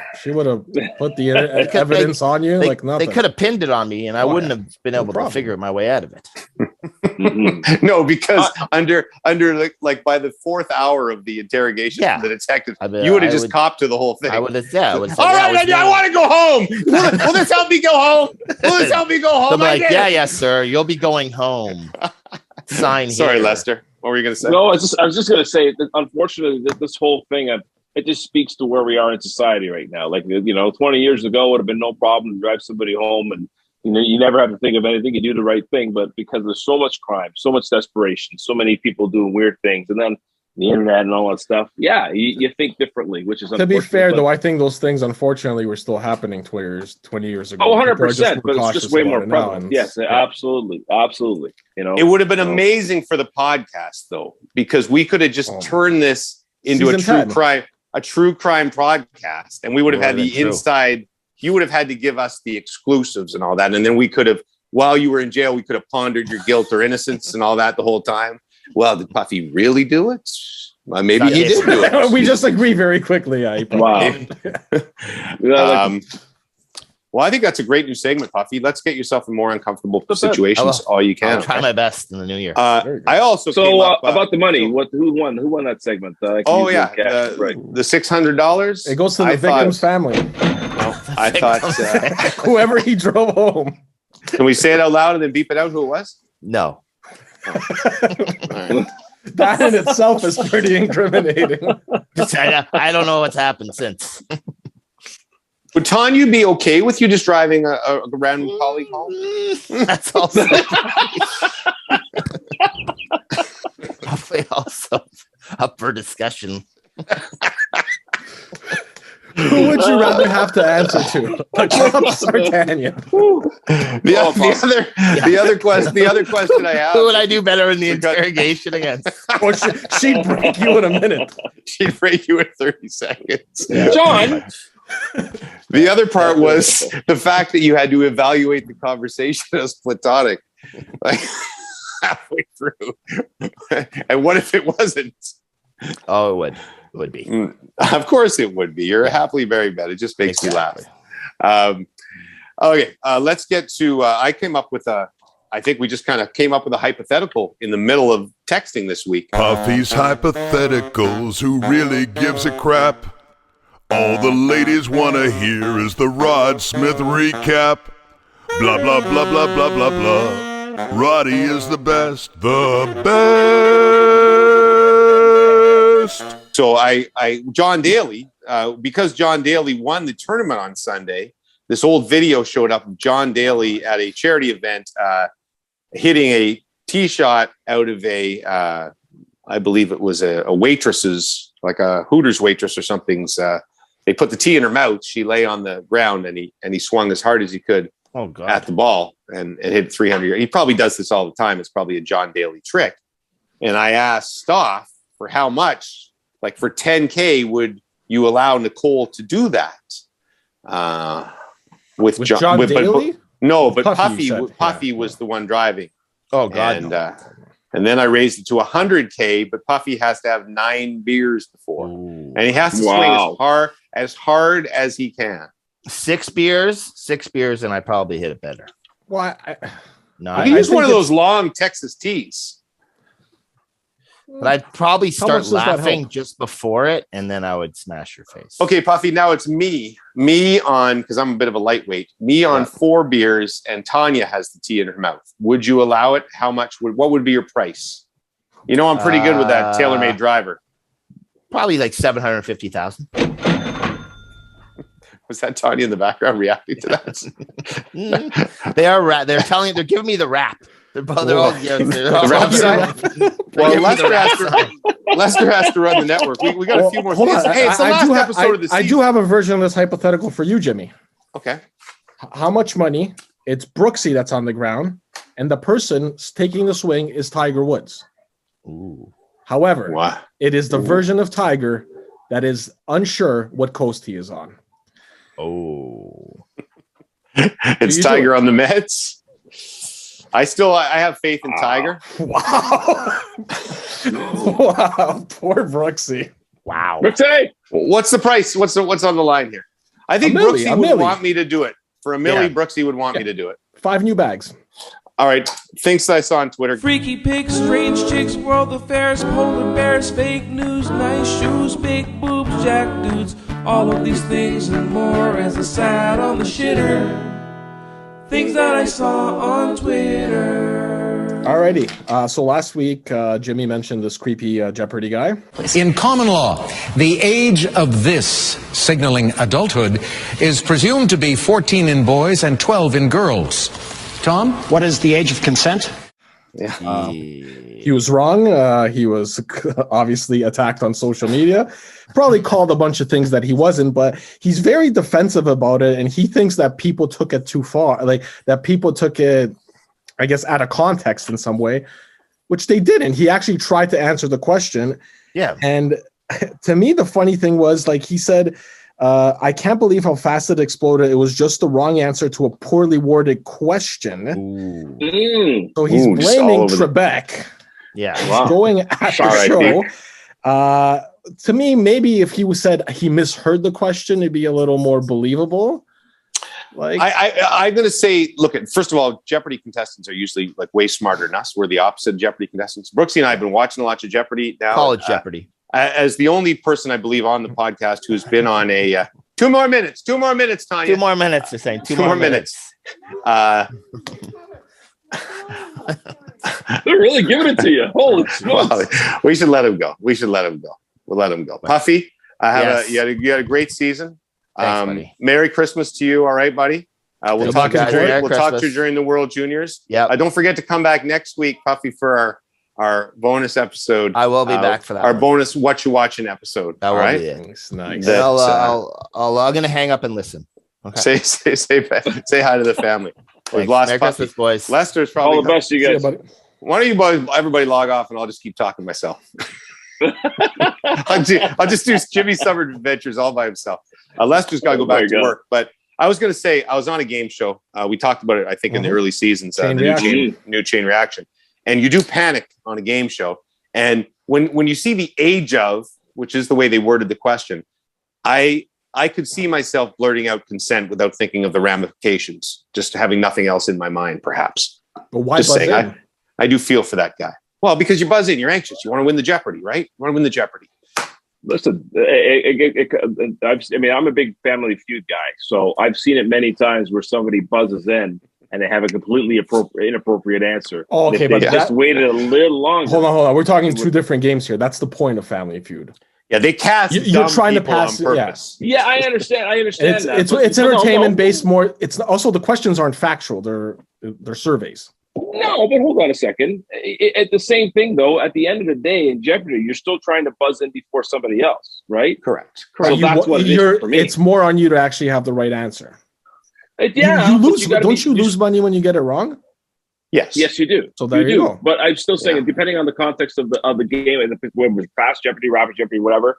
put the evidence on you like nothing. They could have pinned it on me, and I wouldn't have been able to figure my way out of it. No, because under like by the fourth hour of the interrogation, the detective, you would have just copped to the whole thing. I would have. Yeah. All right, I want to go home. Will this help me go home? Will this help me go home? Like, yes, sir. You'll be going home. Sign. Sorry, here. Lester. What were you going to say? No, I was just going to say that unfortunately, this whole thing, it just speaks to where we are in society right now. Like, 20 years ago would have been no problem to drive somebody home and, you never have to think of anything. You do the right thing. But because there's so much crime, so much desperation, so many people doing weird things, and then the internet and all that stuff, you think differently, which is to be fair, though, I think those things, unfortunately, were still happening 20 years ago. Oh, 100%, but it's just way more prevalent. Yes, absolutely. It would have been amazing for the podcast, though, because we could have just turned this into a true crime podcast, and we would have had the inside. You would have had to give us the exclusives and all that, and then we could have, while you were in jail, we could have pondered your guilt or innocence and all that the whole time. Well, did Puffy really do it? Well, maybe he did do it. We just agree very quickly. Wow. Well, I think that's a great new segment, Puffy. Let's get yourself in more uncomfortable situations. All you can. I'll try my best in the new year. I also about the money. Who won that segment? the $600. It goes to the victim's family. I thought whoever he drove home. Can we say it out loud and then beep it out? Who it was? No. That in itself is pretty incriminating. I don't know what's happened since. Would Tanya be okay with you just driving a random colleague home? That's also also up for discussion. Who would you rather have to answer to, the cops or Tanya? The other question I have: who would I do better in the interrogation against? Or she'd break you in a minute. She'd break you in 30 seconds. Yeah. John. The other part was the fact that you had to evaluate the conversation as platonic, like halfway through. And what if it wasn't? Oh, it would. would be. Of course it would be. You're a happily married man. It just makes me laugh. Okay, let's get to. I came up with I think we just kind of came up with a hypothetical in the middle of texting this week. Puffy's hypotheticals, who really gives a crap? All the ladies want to hear is the Rod Smith recap. Blah, blah, blah, blah, blah, blah, blah. Roddy is the best. The best. So John Daly, because John Daly won the tournament on Sunday, this old video showed up of John Daly at a charity event hitting a tee shot out of I believe it was a waitress's, like a Hooters waitress or something's. They put the tee in her mouth. She lay on the ground, and he swung as hard as he could at the ball and hit 300. He probably does this all the time. It's probably a John Daly trick. And I asked Stoff for how much, like for 10K, would you allow Nicole to do that? With John Daly? But Puffy was the one driving. Oh God! And then I raised it to 100K, but Puffy has to have 9 beers before, and he has to swing as hard as he can. 6 beers, and I probably hit it better. Well, he used one of those long Texas tees. But I'd probably start laughing just before it, and then I would smash your face. Okay, Puffy, now it's me on, because I'm a bit of a lightweight, on 4 beers, and Tanya has the tea in her mouth. Would you allow it? What would be your price? You know, I'm pretty good with that tailor-made driver. Probably like 750,000. Was that Tanya in the background reacting to that? They're giving me the rap. They're all well, Lester has to run the network. We got a few more things. Hey, it's the last episode of the season. I do have a version of this hypothetical for you, Jimmy. Okay. How much money? It's Brooksy that's on the ground, and the person taking the swing is Tiger Woods. Ooh. However, it is the version of Tiger that is unsure what coast he is on. Oh. It's Tiger on the Mets. I have faith in Tiger. Wow. Wow. Poor Brooksy. Wow. Brooksy! What's the price? What's on the line here? I think Brooksy would want me to do it. For a milli, Brooksy would want me to do it. 5 new bags. All right. Things that I saw on Twitter. Freaky pigs, strange chicks, world affairs, polar bears, fake news, nice shoes, big boobs, jack dudes. All of these things and more as I sat on the shitter. Things that I saw on Twitter. Alrighty. So last week, Jimmy mentioned this creepy Jeopardy guy. In common law, the age of this, signaling adulthood, is presumed to be 14 in boys and 12 in girls. Tom, what is the age of consent? Yeah. He was wrong. He was obviously attacked on social media, probably called a bunch of things that he wasn't, but he's very defensive about it. And he thinks that people took it too far, like that people took it, I guess, out of context in some way, which they didn't. He actually tried to answer the question. Yeah. And to me, the funny thing was, like, he said, I can't believe how fast it exploded. It was just the wrong answer to a poorly worded question. So he's blaming Trebek. Yeah. He's going at the show. To me, maybe if he said he misheard the question, it'd be a little more believable. Like, I'm going to say, look, first of all, Jeopardy contestants are usually like way smarter than us. We're the opposite of Jeopardy contestants. Brooksy and I have been watching a lot of Jeopardy now. College Jeopardy. As the only person I believe on the podcast who's been on a 2 more minutes, Tanya. 2 more minutes, they're saying. 2 more minutes. They're really giving it to you. Holy smokes. Well, we should let him go. We'll let him go. Puffy, you had a great season. Thanks, buddy. Merry Christmas to you. All right, buddy. We'll talk to you during the World Juniors. Yeah. Don't forget to come back next week, Puffy, for our bonus episode. I will be back for that. Our bonus What You Watching episode. That will be it. Nice. I'm going to hang up and listen. Okay. Say hi to the family. We've lost Merry Puffy. Christmas, boys. Lester's probably all the best, you guys. Why don't you boys, everybody log off, and I'll just keep talking myself. I'll just do Jimmy's Summer Adventures all by himself. Lester's got to go back to work. But I was going to say, I was on a game show. We talked about it, I think, in the early seasons. The new chain reaction. And you do panic on a game show. And when you see the age of, which is the way they worded the question, I could see myself blurting out consent without thinking of the ramifications, just having nothing else in my mind, perhaps. But why just buzz saying, in? I do feel for that guy. Well, because you buzz in, you're anxious. You want to win the Jeopardy, right? You want to win the Jeopardy. Listen, I'm a big Family Feud guy, so I've seen it many times where somebody buzzes in and they have a completely inappropriate answer. Oh, okay, but just waited a little longer. Hold on. We're talking two different games here. That's the point of Family Feud. Yeah, they cast. You're trying to pass on purpose. Yeah, I understand. It's entertainment based more. It's also the questions aren't factual. They're surveys. No, but hold on a second. At the same thing, though, at the end of the day, in Jeopardy, you're still trying to buzz in before somebody else, right? Correct. So that's what it is for me. It's more on you to actually have the right answer. You lose. Don't you lose money when you get it wrong? Yes. Yes, you do. So there you go. But I'm still saying, depending on the context of the game, and whether it was Fast Jeopardy, Rapid Jeopardy, whatever,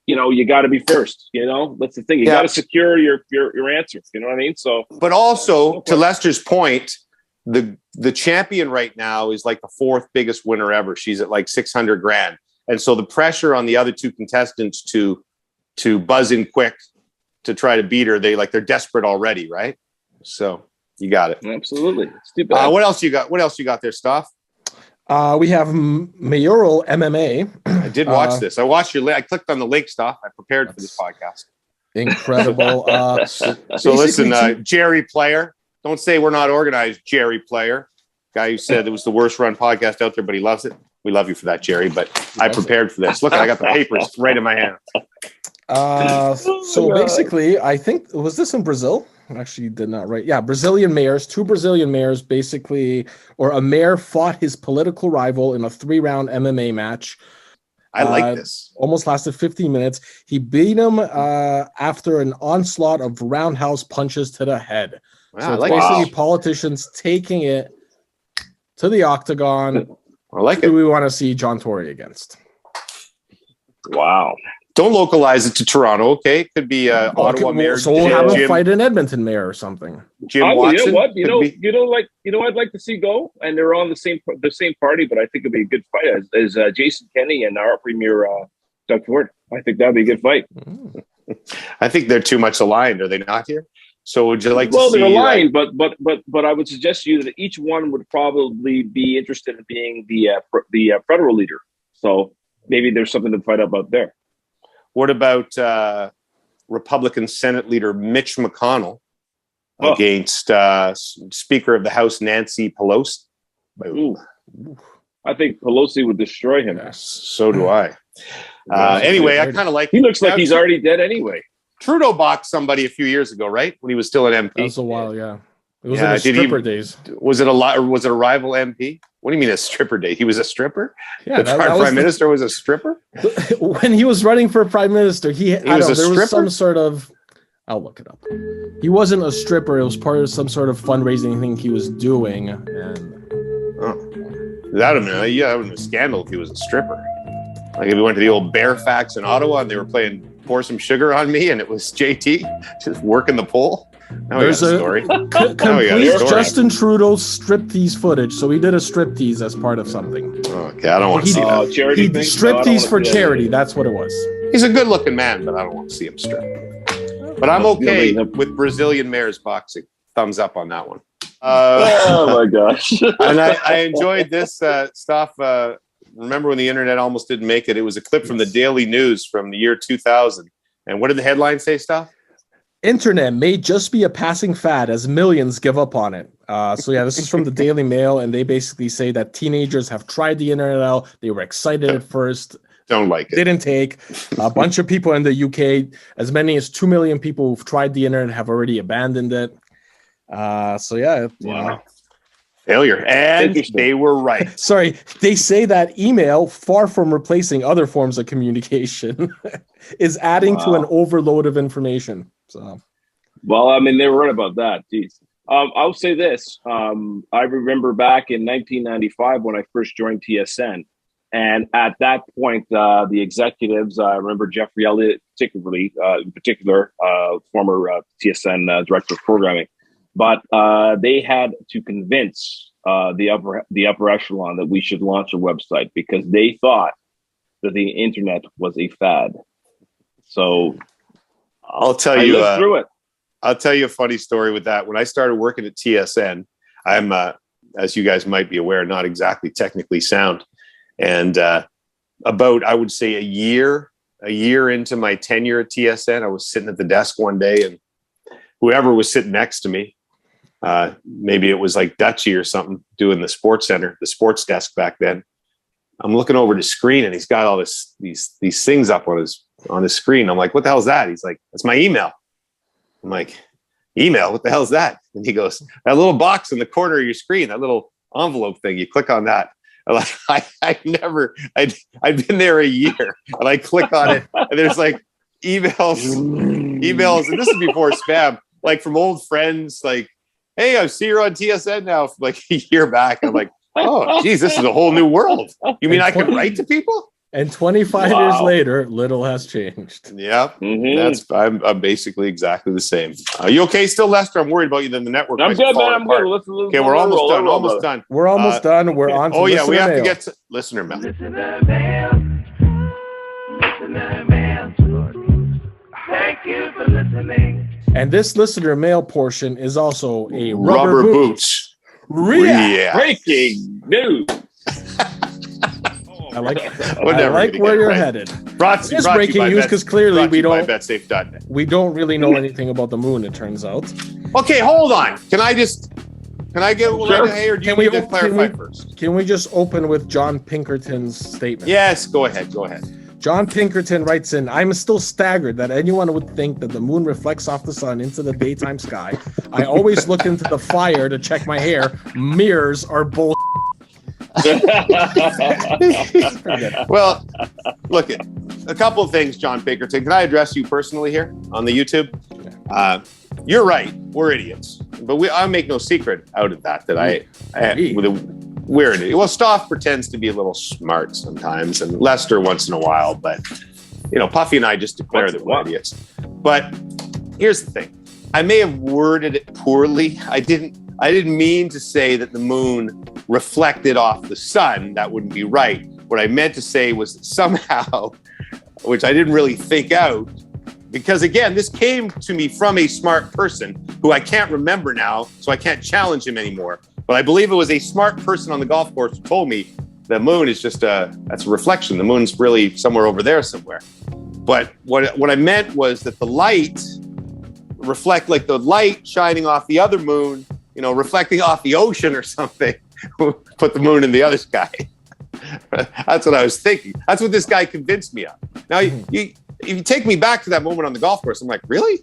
you got to be first. That's the thing. You got to secure your answer. You know what I mean? So, but also to Lester's point, the champion right now is like the fourth biggest winner ever. She's at like 600 grand, and so the pressure on the other two contestants to buzz in quick to try to beat her, they're desperate already, right? So you got it. Absolutely. It's too bad. What else you got? What else you got there, Stoff? We have Mayoral MMA. I did watch this. I watched your link. I clicked on the link, Stoff. I prepared for this podcast. Incredible. So listen, Jerry Player. Don't say we're not organized, Jerry Player. Guy who said it was the worst run podcast out there, but he loves it. We love you for that, Jerry. But I prepared for this. Look, I got the papers right in my hand. So basically, I think, was this in Brazil? Actually, did not write. Yeah, Brazilian mayors, two Brazilian mayors basically, or a mayor fought his political rival in a 3-round MMA match. I like this. Almost lasted 15 minutes. He beat him after an onslaught of roundhouse punches to the head. Wow, so it's basically politicians taking it to the octagon. I like it. Who we want to see John Tory against? Wow. Don't localize it to Toronto, okay? It could be Ottawa mayor. So we'll have a fight in Edmonton mayor or something. Jim Watson. You know what? I'd like to see go, and they're on the same party, but I think it'd be a good fight as Jason Kenney and our premier Doug Ford. I think that'd be a good fight. I think they're too much aligned. Are they not here? So would you like to see? Well, they're aligned, but I would suggest to you that each one would probably be interested in being the federal leader. So maybe there's something to fight about there. What about Republican Senate leader Mitch McConnell against Speaker of the House Nancy Pelosi? Ooh. I think Pelosi would destroy him. Yes, so do I. Anyway, I kind of like. He looks like he's already dead anyway. Trudeau boxed somebody a few years ago, right? When he was still an MP. That was a while, yeah. It was in his stripper days. Was it a rival MP? What do you mean a stripper date? He was a stripper? Yeah, the prime minister was a stripper? When he was running for prime minister, there was some sort of, I'll look it up. He wasn't a stripper. It was part of some sort of fundraising thing he was doing. And that would have been a scandal if he was a stripper. Like if we went to the old Bearfax in Ottawa and they were playing Pour Some Sugar on Me and it was JT just working the pole. Now there's a story. Complete Justin Trudeau striptease footage. So he did a striptease as part of something. Okay, I don't want to see that. Charity he striptease for charity. That's what it was. He's a good-looking man, but I don't want to see him strip. But I'm okay with Brazilian mayors boxing. Thumbs up on that one. Oh my gosh! And I enjoyed this stuff. Remember when the internet almost didn't make it? It was a clip from the Daily News from the year 2000. And what did the headline say, Stoff? Internet may just be a passing fad as millions give up on it. This is from the Daily Mail, and they basically say that teenagers have tried the internet out. They were excited at first. Don't like it. Didn't take. A bunch of people in the UK, as many as 2 million people who've tried the internet have already abandoned it. Wow. Failure. And they were right. Sorry, they say that email, far from replacing other forms of communication, is adding to an overload of information. So, well, I mean, they were right about that. Jeez. I'll say this. I remember back in 1995 when I first joined TSN. And at that point, the executives, I remember Jeffrey Elliott in particular, former TSN director of programming, but they had to convince the upper echelon that we should launch a website because they thought that the internet was a fad. So I'll tell I you lived through it. I'll tell you a funny story with that. When I started working at TSN, I'm, as you guys might be aware, not exactly technically sound. And about, I would say, a year into my tenure at TSN, I was sitting at the desk one day, and whoever was sitting next to me, maybe it was like Dutchie or something, doing the sports center, the sports desk back then. I'm looking over the screen, and he's got all these things up on his screen. I'm like, what the hell is that? He's like, that's my email. I'm like, email? What the hell is that? And he goes, that little box in the corner of your screen, that little envelope thing. You click on that. I'm like, I'd been there a year, and I click on it, and there's like emails, and this is before spam, like from old friends, like, hey, I see you're on TSN now, from like a year back. I'm like, oh, geez, this is a whole new world. You mean I can write to people? And 25 years later, little has changed. Yeah, I'm basically exactly the same. Are you okay still, Lester? I'm worried about you. Then the network. I'm good, man. I'm good. Let's okay, we're almost done. Almost done. We're almost done. We're on. Oh yeah, we have mail. to get to listener mail. Listener mail. Listener mail. Thank you for listening. And this listener mail portion is also a rubber boots. React. Breaking news. I like where you're headed. It's breaking news because clearly we don't. BetSafe.net. We don't really know anything about the moon. It turns out. Okay, hold on. Can I get Sure. hey, or do you need to clarify first? Can we just open with John Pinkerton's statement? Yes, go ahead. John Pinkerton writes in, I'm still staggered that anyone would think that the moon reflects off the sun into the daytime sky. I always look into the fire to check my hair. Mirrors are bull. Well, look, a couple of things, John Pinkerton. Can I address you personally here on the YouTube? You're right. We're idiots, but I make no secret out of that. We're idiots. Well, Stoff pretends to be a little smart sometimes, and Lester once in a while. But Puffy and I just declare that we're idiots. But here's the thing: I may have worded it poorly. I didn't mean to say that the moon reflected off the sun. That wouldn't be right. What I meant to say was that somehow, which I didn't really think out, because again, this came to me from a smart person who I can't remember now, so I can't challenge him anymore. But I believe it was a smart person on the golf course who told me the moon is just that's a reflection. The moon's really somewhere over there somewhere. But what I meant was that the light reflect like the light shining off the other moon, reflecting off the ocean or something, put the moon in the other sky. That's what I was thinking. That's what this guy convinced me of. Now, if you take me back to that moment on the golf course, I'm like, really?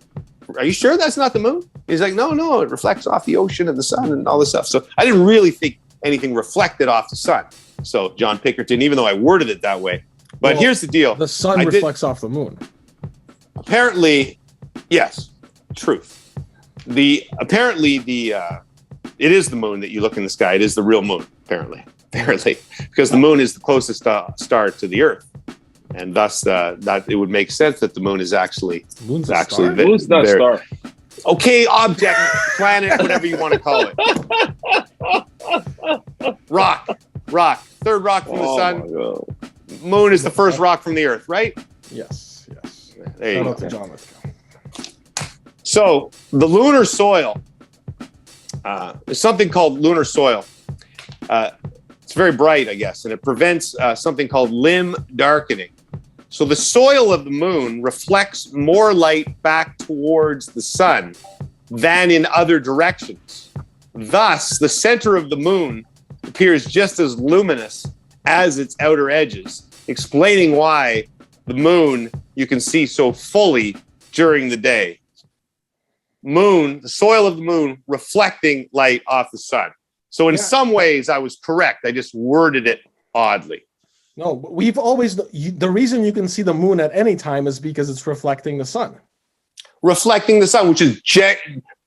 Are you sure that's not the moon? He's like, no, it reflects off the ocean and the sun and all this stuff. So I didn't really think anything reflected off the sun. So John Pinkerton, even though I worded it that way. But here's the deal. The sun reflects off the moon. Apparently, yes, truth. It is the moon that you look in the sky. It is the real moon, apparently, because the moon is the closest star to the Earth, and thus that it would make sense that the moon is actually Moon's not a star. Okay, object, planet, whatever you want to call it. Rock, third rock from the sun. Moon is the first rock from the Earth, right? Yes. There you go. To John, let's go. So the lunar soil. There's something called lunar soil. It's very bright, I guess, and it prevents something called limb darkening. So the soil of the moon reflects more light back towards the sun than in other directions. Thus, the center of the moon appears just as luminous as its outer edges, explaining why the moon you can see so fully during the day. The soil of the moon reflecting light off the sun. So in some ways I was correct. I just worded it oddly. No, we've always, the reason you can see the moon at any time is because it's reflecting the sun. Reflecting the sun, which is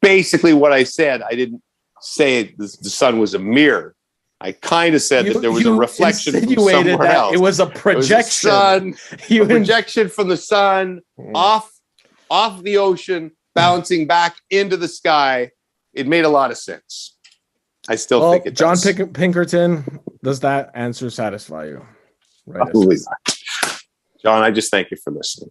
basically what I said. I didn't say the sun was a mirror. I kind of said that there was a reflection from somewhere else. It was a projection. A projection from the sun off the ocean, bouncing back into the sky. It made a lot of sense. I still think it does. John Pinkerton, does that answer satisfy you? Right. Probably not. John, I just thank you for listening.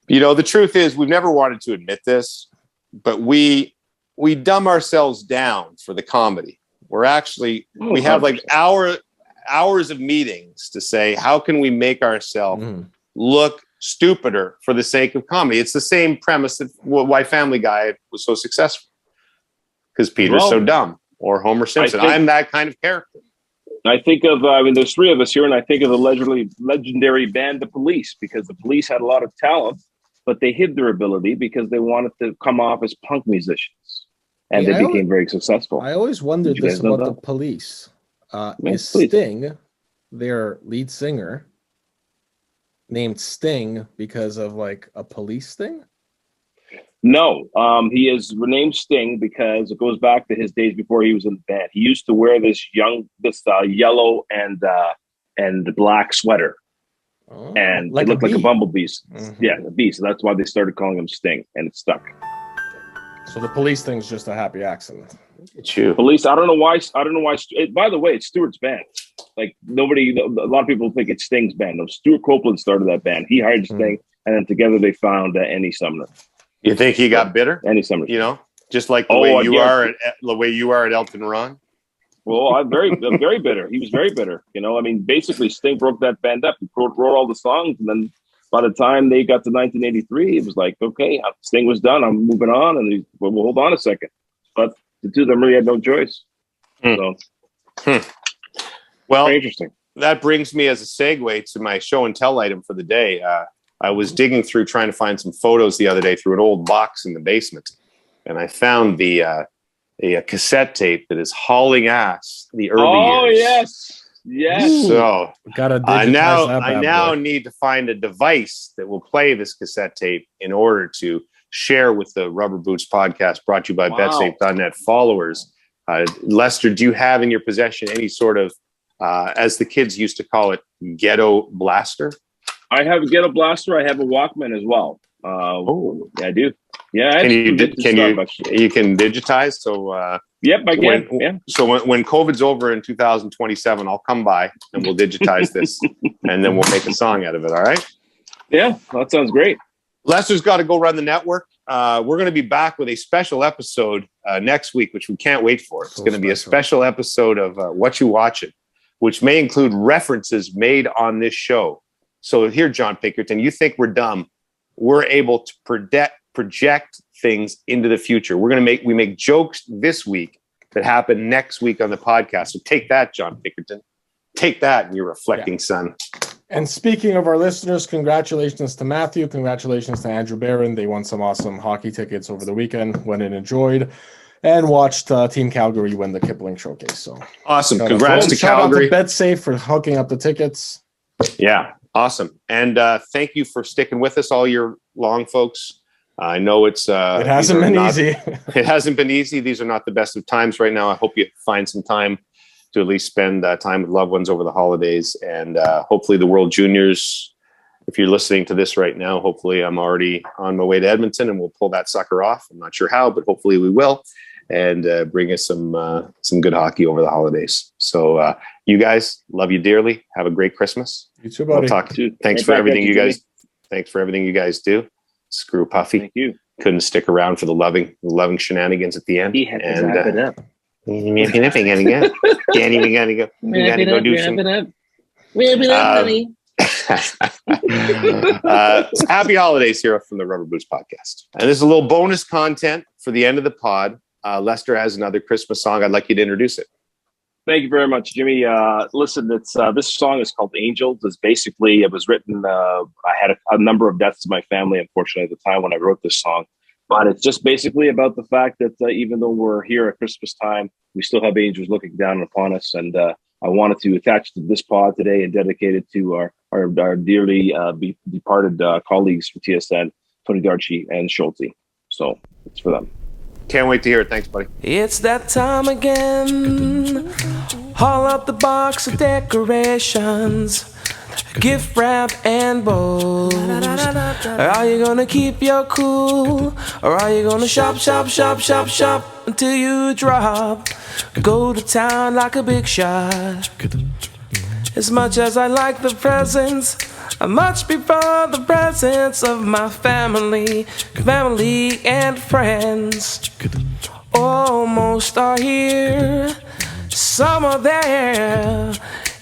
You know, the truth is we've never wanted to admit this, but we dumb ourselves down for the comedy. We're actually, we have like hours of meetings to say, how can we make ourselves look stupider for the sake of comedy? It's the same premise that why Family Guy was so successful. Because Peter's so dumb, or Homer Simpson. I'm that kind of character. I think of, there's three of us here, and I think of the legendary band, The Police, because the Police had a lot of talent, but they hid their ability because they wanted to come off as punk musicians, and they became very successful. I always wondered this about the Police. Is Sting, their lead singer, named Sting because of like a police thing? No, he is named Sting because it goes back to his days before he was in the band. He used to wear this yellow and black sweater, and like it looked like a bumblebee. Yeah, a bee. So that's why they started calling him Sting, and it stuck. So the Police thing's just a happy accident. It's you. Police. I don't know why. By the way, it's Stuart's band. Like a lot of people think it's Sting's band. No, Stuart Copeland started that band. He hired Sting, and then together they found Andy Sumner. You think he got bitter? Andy Sumner. You know, just like the way you are at Elton Ron. Well, I'm very bitter. He was very bitter. You know, I mean, basically, Sting broke that band up. He wrote all the songs, and then by the time they got to 1983, it was like, okay, Sting was done. I'm moving on, and well, hold on a second. But the two of them really had no choice. So, well, very interesting. That brings me as a segue to my show and tell item for the day. I was digging through trying to find some photos the other day through an old box in the basement, and I found a cassette tape that is hauling ass the early years. Oh yes. So I now boy. need to find a device that will play this cassette tape in order to share with the Rubber Boots podcast, brought to you by BetSafe.net followers. Lester, do you have in your possession any sort of, as the kids used to call it, ghetto blaster? I have a ghetto blaster. I have a Walkman as well. Yeah, I do. Yeah, you can digitize? So yep, I can. So when COVID's over in 2027, I'll come by and we'll digitize this, and then we'll make a song out of it. All right? Yeah, that sounds great. Lester's got to go run the network. We're going to be back with a special episode next week, which we can't wait for. It's going to be a special episode of What You Watching, which may include references made on this show. So here, John Pinkerton, you think we're dumb? We're able to project things into the future. We make jokes this week that happen next week on the podcast. So take that, John Pinkerton. Take that, your reflecting son. And speaking of our listeners, congratulations to Matthew. Congratulations to Andrew Barron. They won some awesome hockey tickets over the weekend. Went and enjoyed and watched Team Calgary win the Kipling Showcase. So awesome. Congrats to Calgary. Shout out to BetSafe for hooking up the tickets. Yeah. Awesome. And thank you for sticking with us all year long, folks. I know it hasn't been easy. It hasn't been easy. These are not the best of times right now. I hope you find some time to at least spend time with loved ones over the holidays. And hopefully the World Juniors, if you're listening to this right now, hopefully I'm already on my way to Edmonton and we'll pull that sucker off. I'm not sure how, but hopefully we will. And bring us some good hockey over the holidays. So you guys, love you dearly. Have a great Christmas. You too, buddy. We'll talk to you. Thanks for everything you guys. Thanks for everything you guys do. Screw Puffy. Thank you. Couldn't stick around for the loving shenanigans at the end. He had to wrap it up. Danny, we gotta go. We gotta go do some. Wrap it up, honey. Happy holidays here from the Rubber Boots podcast. And this is a little bonus content for the end of the pod. Lester has another Christmas song. I'd like you to introduce it. Thank you very much, Jimmy. Listen, this song is called Angels. It was written, I had a number of deaths in my family, unfortunately, at the time when I wrote this song. But it's just basically about the fact that even though we're here at Christmas time, we still have angels looking down upon us. And I wanted to attach to this pod today and dedicate it to our dearly departed colleagues from TSN, Tony Darchi and Schulte. So it's for them. Can't wait to hear it. Thanks, buddy. It's that time again. Haul out the box of decorations, gift wrap and bows. Are you gonna keep your cool, or are you gonna shop until you drop? Go to town like a big shot. As much as I like the presents, much before the presence of my family and friends. Almost are here, some are there,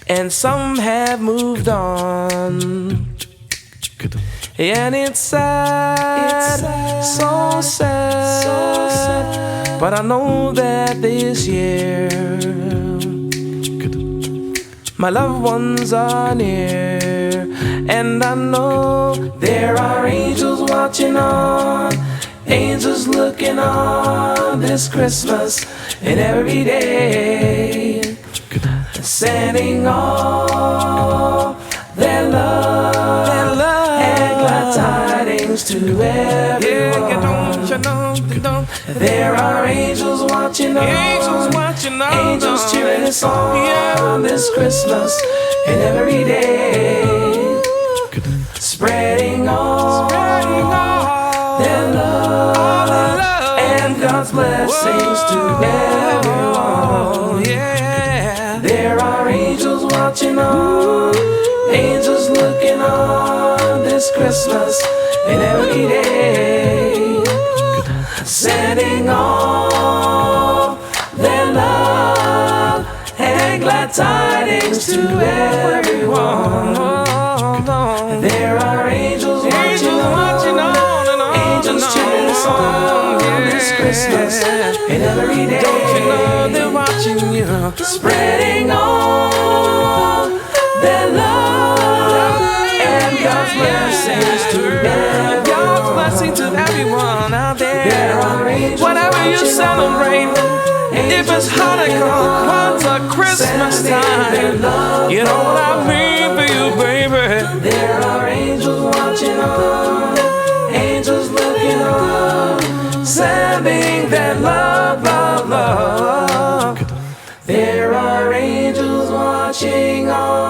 and some have moved on. And it's sad, so sad, but I know that this year my loved ones are near, and I know there are angels watching on, angels looking on this Christmas and every day, sending all their love and glad tidings to everyone. There are angels watching on, angels cheering us on this Christmas and every day, spreading all their love and God's blessings to everyone. There are angels watching on, angels looking on this Christmas and every day, sending all their love and glad tidings to everyone. There are angels watching on, angels cheering us on this Christmas and every day. Don't you know they're watching you, spreading all their love and God's blessings to everyone. God's blessing to everyone out there. Whatever you celebrate, if it's Hanukkah, Kwanzaa, Christmas time, you know what I mean for you, baby. There are angels watching on, angels looking on, sending their love, love, love. There are angels watching on.